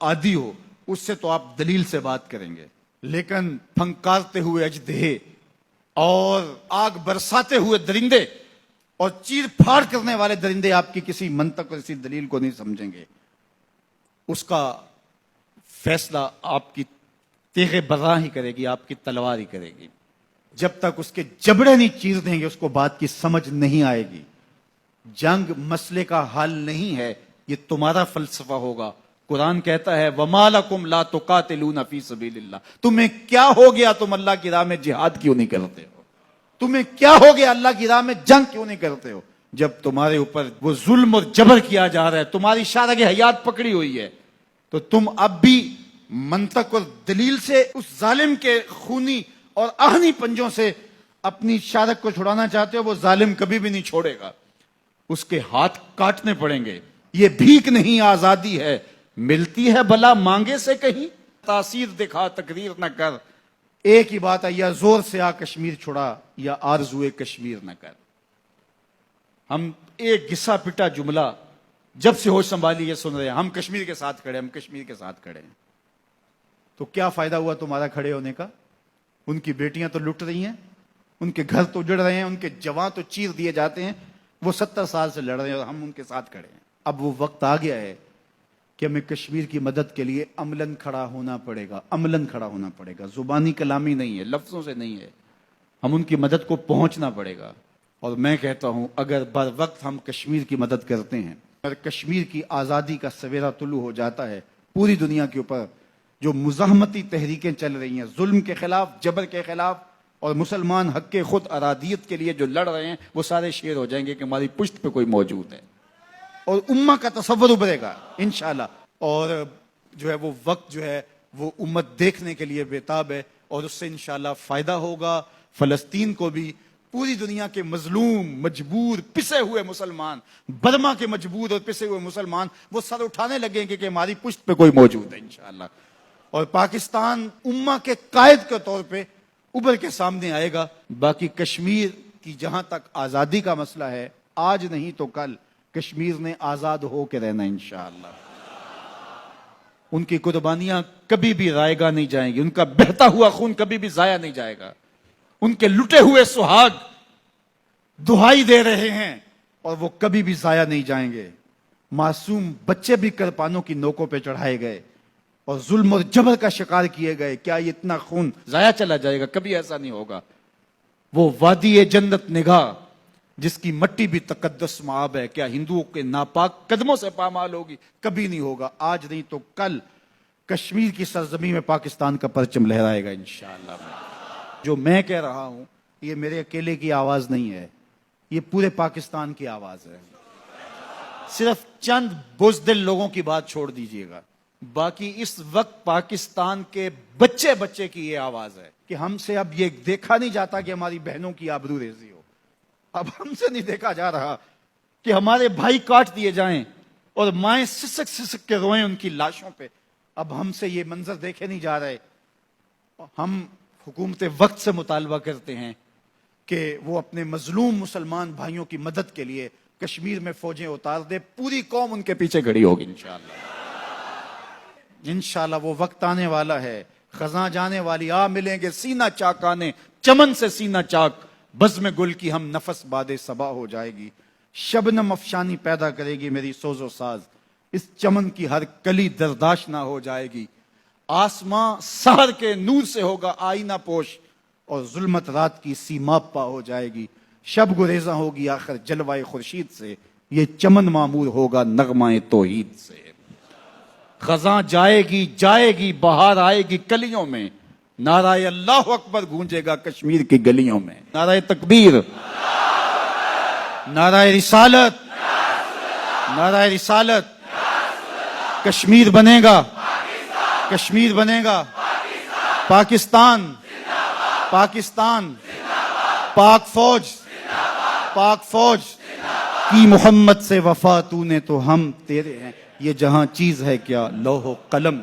عادی ہو اس سے تو آپ دلیل سے بات کریں گے، لیکن پھنکارتے ہوئے اژدہے اور آگ برساتے ہوئے درندے اور چیر پھاڑ کرنے والے درندے آپ کی کسی منطق اور کسی دلیل کو نہیں سمجھیں گے. اس کا فیصلہ آپ کی تیغ برہ ہی کرے گی، آپ کی تلوار ہی کرے گی. جب تک اس کے جبڑے نہیں چیر دیں گے اس کو بات کی سمجھ نہیں آئے گی. جنگ مسئلے کا حل نہیں ہے، یہ تمہارا فلسفہ ہوگا. قرآن کہتا ہے وَمَا لَكُمْ لَا تُقَاتِلُونَ فِي سَبِيلِ اللَّهِ. تمہیں کیا ہو گیا، تم اللہ کی راہ میں جہاد کیوں نہیں کرتے ہو؟ تمہیں کیا ہو گیا، اللہ کی راہ میں جنگ کیوں نہیں کرتے ہو؟ جب تمہارے اوپر وہ ظلم اور جبر کیا جا رہا ہے، تمہاری شارغ حیات پکڑی ہوئی ہے، تو تم اب بھی منطق اور دلیل سے اس ظالم کے خونی اور آہنی پنجوں سے اپنی شارغ کو چھڑانا چاہتے ہو. وہ ظالم کبھی بھی نہیں چھوڑے گا، اس کے ہاتھ کاٹنے پڑیں گے. یہ بھیک نہیں آزادی ہے، ملتی ہے بلا مانگے سے کہیں. تاثیر دکھا تقریر نہ کر، ایک ہی بات ہے، یا زور سے آ کشمیر چھڑا یا آرزوئے کشمیر نہ کر. ہم ایک گھسا پٹا جملہ جب سے ہوش سنبھالی یہ سن رہے ہیں، ہم کشمیر کے ساتھ کھڑے، ہم کشمیر کے ساتھ کھڑے ہیں. تو کیا فائدہ ہوا تمہارا کھڑے ہونے کا؟ ان کی بیٹیاں تو لٹ رہی ہیں، ان کے گھر تو اجڑ رہے ہیں، ان کے جوان تو چیر دیے جاتے ہیں. وہ 70 سال سے لڑ رہے ہیں اور ہم ان کے ساتھ کھڑے ہیں. اب وہ وقت آ گیا ہے کہ ہمیں کشمیر کی مدد کے لیے عملاً کھڑا ہونا پڑے گا. عملاً کھڑا ہونا پڑے گا، زبانی کلامی نہیں ہے، لفظوں سے نہیں ہے. ہم ان کی مدد کو پہنچنا پڑے گا. اور میں کہتا ہوں اگر بر وقت ہم کشمیر کی مدد کرتے ہیں، اگر کشمیر کی آزادی کا سویرا طلوع ہو جاتا ہے، پوری دنیا کے اوپر جو مزاحمتی تحریکیں چل رہی ہیں ظلم کے خلاف، جبر کے خلاف، اور مسلمان حق کے خود ارادیت کے لیے جو لڑ رہے ہیں، وہ سارے شیر ہو جائیں گے کہ ہماری پشت پہ کوئی موجود ہے. اور امہ کا تصور ابھرے گا انشاءاللہ. اور جو ہے وہ وقت جو ہے وہ امت دیکھنے کے لیے بےتاب ہے، اور اس سے انشاءاللہ فائدہ ہوگا فلسطین کو بھی. پوری دنیا کے مظلوم، مجبور، پسے ہوئے مسلمان، برما کے مجبور اور پسے ہوئے مسلمان، وہ سر اٹھانے لگیں گے کہ ہماری پشت پہ کوئی موجود ہے انشاءاللہ. اور پاکستان امہ کے قائد کے طور پہ ابھر کے سامنے آئے گا. باقی کشمیر کی جہاں تک آزادی کا مسئلہ ہے، آج نہیں تو کل کشمیر نے آزاد ہو کے رہنا انشاءاللہ. ان کی قربانیاں کبھی بھی رائے گاہ نہیں جائیں گی، ان کا بہتا ہوا خون کبھی بھی ضائع نہیں جائے گا. ان کے لٹے ہوئے سہاگ دہائی دے رہے ہیں اور وہ کبھی بھی ضائع نہیں جائیں گے. معصوم بچے بھی کرپانوں کی نوکوں پہ چڑھائے گئے اور ظلم اور جبر کا شکار کیے گئے. کیا یہ اتنا خون ضائع چلا جائے گا؟ کبھی ایسا نہیں ہوگا. وہ وادی جنت نگاہ جس کی مٹی بھی تقدس معاب ہے، کیا ہندوؤں کے ناپاک قدموں سے پامال ہوگی؟ کبھی نہیں ہوگا. آج نہیں تو کل کشمیر کی سرزمین میں پاکستان کا پرچم لہرائے گا انشاءاللہ. جو میں کہہ رہا ہوں یہ میرے اکیلے کی آواز نہیں ہے، یہ پورے پاکستان کی آواز ہے. صرف چند بزدل لوگوں کی بات چھوڑ دیجئے گا، باقی اس وقت پاکستان کے بچے بچے کی یہ آواز ہے کہ ہم سے اب یہ دیکھا نہیں جاتا کہ ہماری بہنوں کی آبرو ریزی ہو. اب ہم سے نہیں دیکھا جا رہا کہ ہمارے بھائی کاٹ دیے جائیں اور مائیں سسک سسک کے روئیں ان کی لاشوں پہ. اب ہم سے یہ منظر دیکھے نہیں جا رہے. ہم حکومت وقت سے مطالبہ کرتے ہیں کہ وہ اپنے مظلوم مسلمان بھائیوں کی مدد کے لیے کشمیر میں فوجیں اتار دے. پوری قوم ان کے پیچھے کھڑی ہوگی انشاءاللہ. انشاءاللہ وہ وقت آنے والا ہے، خزاں جانے والی آ ملیں گے سینہ چاکانے، چمن سے سینہ چاک، بزم گل کی ہم نفس باد صبا ہو جائے گی. شبنم افشانی پیدا کرے گی میری سوز و ساز، اس چمن کی ہر کلی درداش نہ ہو جائے گی. آسماں سحر کے نور سے ہوگا آئینہ پوش، اور ظلمت رات کی سیما پا ہو جائے گی. شب گریزاں ہوگی آخر جلوائے خورشید سے، یہ چمن معمور ہوگا نغمہ توحید سے. خزاں جائے گی بہار آئے گی کلیوں میں، نعرہ اللہ اکبر گونجے گا کشمیر کی گلیوں میں. نعرہ تکبیر، نعرہ رسالت، نعرہ رسالت. کشمیر بنے گا، کشمیر بنے گا. پاکستان، پاکستان، پاک فوج، پاک فوج کی محمد سے وفا تو نے تو ہم تیرے ہیں. یہ جہاں چیز ہے کیا لوح و قلم